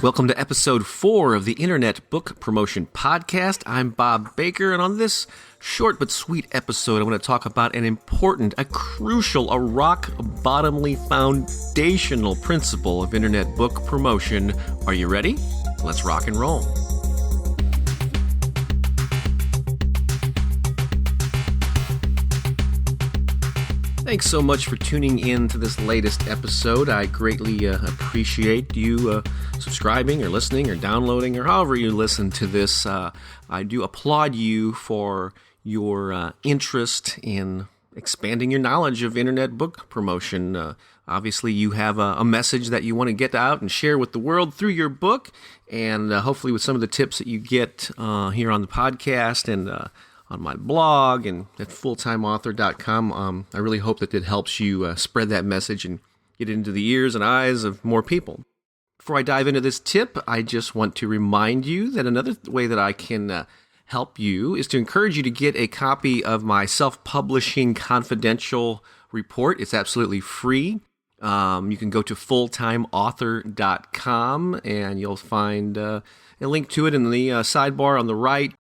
Welcome to episode 4 of the Internet Book Promotion Podcast. I'm Bob Baker, and on this short but sweet episode, I want to talk about an important, a crucial, a rock-bottomly foundational principle of Internet book promotion. Are you ready? Let's rock and roll. Thanks so much for tuning in to this latest episode. I greatly appreciate you subscribing or listening or downloading or however you listen to this. I do applaud you for your interest in expanding your knowledge of Internet book promotion. Obviously, you have a message that you want to get out and share with the world through your book, and hopefully with some of the tips that you get here on the podcast and on my blog and at fulltimeauthor.com. I really hope that it helps you spread that message and get it into the ears and eyes of more people. Before I dive into this tip, I just want to remind you that another way that I can help you is to encourage you to get a copy of my self-publishing confidential report. It's absolutely free. You can go to fulltimeauthor.com and you'll find a link to it in the sidebar on the right.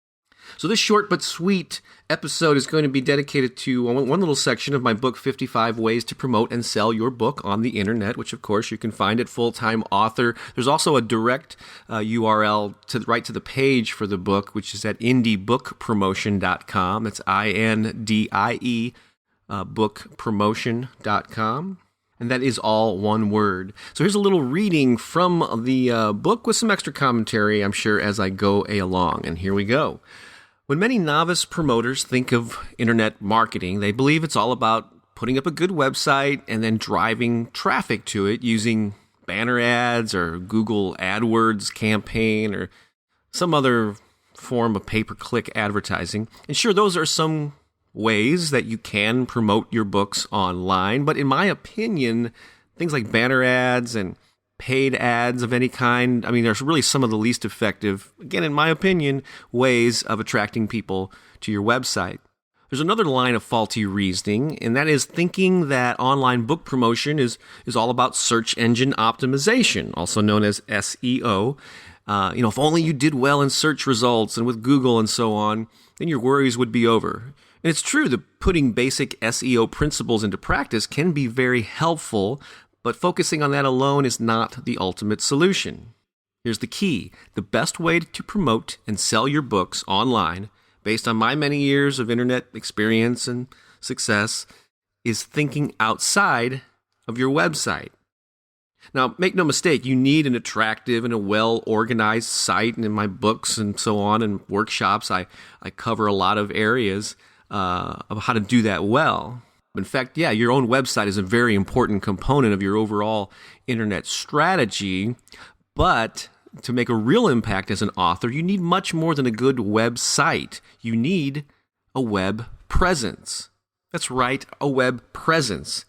So this short but sweet episode is going to be dedicated to one little section of my book, 55 Ways to Promote and Sell Your Book on the Internet, which of course you can find at Full Time Author. There's also a direct URL right to the page for the book, which is at indiebookpromotion.com. It's INDIE bookpromotion.com. And that is all one word. So here's a little reading from the book with some extra commentary, I'm sure, as I go along. And here we go. When many novice promoters think of internet marketing, they believe it's all about putting up a good website and then driving traffic to it using banner ads or Google AdWords campaign or some other form of pay-per-click advertising. And sure, those are some ways that you can promote your books online, but in my opinion, things like banner ads and paid ads of any kind, there's really some of the least effective, again, in my opinion, ways of attracting people to your website. There's another line of faulty reasoning, and that is thinking that online book promotion is all about search engine optimization, also known as SEO. If only you did well in search results and with Google and so on, then your worries would be over. And it's true that putting basic SEO principles into practice can be very helpful, but focusing on that alone is not the ultimate solution. Here's the key. The best way to promote and sell your books online, based on my many years of internet experience and success, is thinking outside of your website. Now, make no mistake, you need an attractive and a well-organized site, and in my books and so on and workshops, I cover a lot of areas of how to do that well. In fact, your own website is a very important component of your overall internet strategy, but to make a real impact as an author, you need much more than a good website. You need a web presence. That's right, a web presence.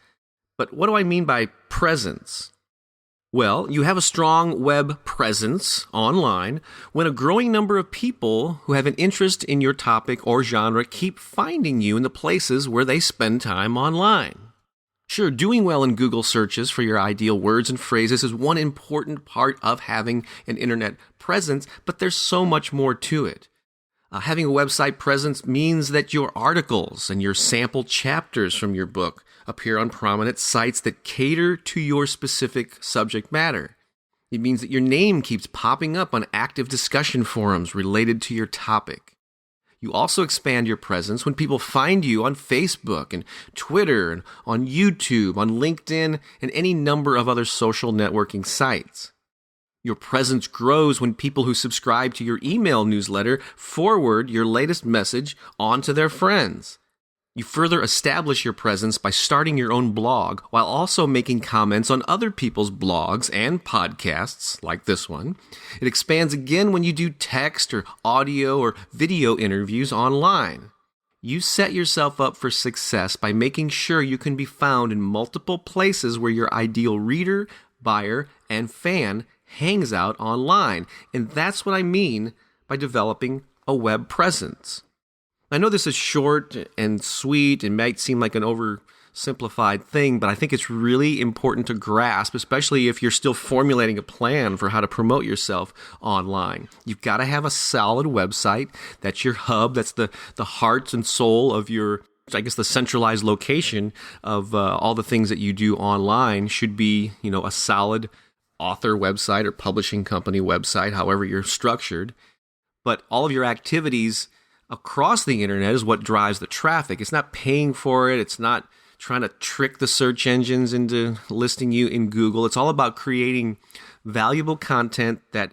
But what do I mean by presence? Well, you have a strong web presence online when a growing number of people who have an interest in your topic or genre keep finding you in the places where they spend time online. Sure, doing well in Google searches for your ideal words and phrases is one important part of having an internet presence, but there's so much more to it. Having a website presence means that your articles and your sample chapters from your book appear on prominent sites that cater to your specific subject matter. It means that your name keeps popping up on active discussion forums related to your topic. You also expand your presence when people find you on Facebook and Twitter and on YouTube, on LinkedIn, and any number of other social networking sites. Your presence grows when people who subscribe to your email newsletter forward your latest message on to their friends. You further establish your presence by starting your own blog while also making comments on other people's blogs and podcasts, like this one. It expands again when you do text or audio or video interviews online. You set yourself up for success by making sure you can be found in multiple places where your ideal reader, buyer, and fan hangs out online. And that's what I mean by developing a web presence. I know this is short and sweet and might seem like an simplified thing, but I think it's really important to grasp, especially if you're still formulating a plan for how to promote yourself online. You've got to have a solid website. That's your hub. That's the heart and soul of your, I guess, the centralized location of all the things that you do online should be, a solid author website or publishing company website, however you're structured. But all of your activities across the internet is what drives the traffic. It's not paying for it. It's not trying to trick the search engines into listing you in Google. It's all about creating valuable content that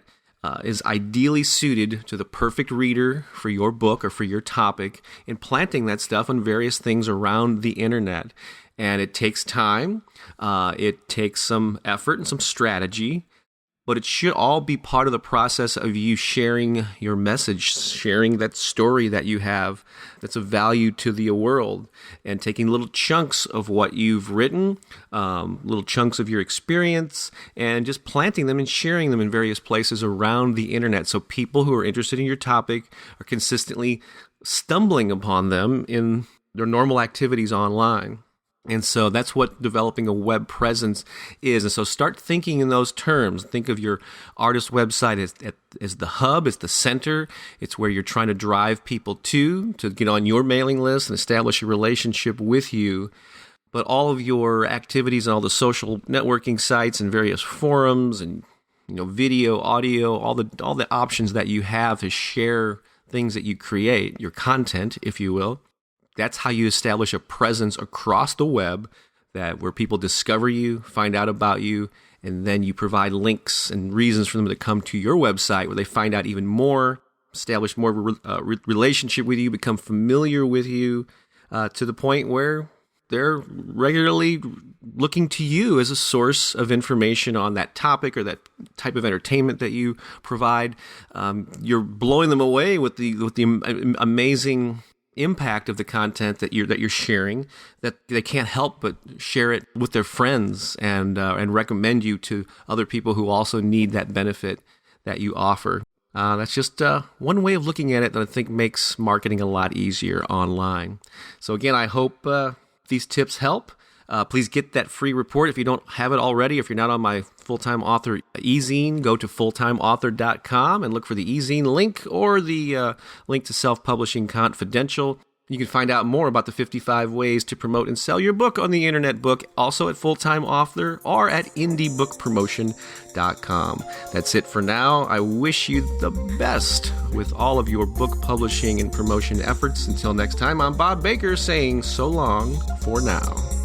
is ideally suited to the perfect reader for your book or for your topic, and planting that stuff on various things around the internet. And it takes time. It takes some effort and some strategy. But it should all be part of the process of you sharing your message, sharing that story that you have that's of value to the world, and taking little chunks of what you've written, little chunks of your experience, and just planting them and sharing them in various places around the internet so people who are interested in your topic are consistently stumbling upon them in their normal activities online. And so that's what developing a web presence is. And so start thinking in those terms. Think of your artist website as the hub, as the center. It's where you're trying to drive people to get on your mailing list and establish a relationship with you. But all of your activities and all the social networking sites and various forums and video, audio, all the options that you have to share things that you create, your content, if you will. That's how you establish a presence across the web where people discover you, find out about you, and then you provide links and reasons for them to come to your website where they find out even more, establish more relationship with you, become familiar with you to the point where they're regularly looking to you as a source of information on that topic or that type of entertainment that you provide. You're blowing them away with the amazing impact of the content that you're sharing, that they can't help but share it with their friends and recommend you to other people who also need that benefit that you offer. That's just one way of looking at it that I think makes marketing a lot easier online. So again, I hope these tips help. Please get that free report if you don't have it already. If you're not on my full-time author e-zine, go to fulltimeauthor.com and look for the e-zine link or the link to Self-Publishing Confidential. You can find out more about the 55 ways to promote and sell your book on the Internet Book, also at Full-Time Author or at indiebookpromotion.com. That's it for now. I wish you the best with all of your book publishing and promotion efforts. Until next time, I'm Bob Baker saying so long for now.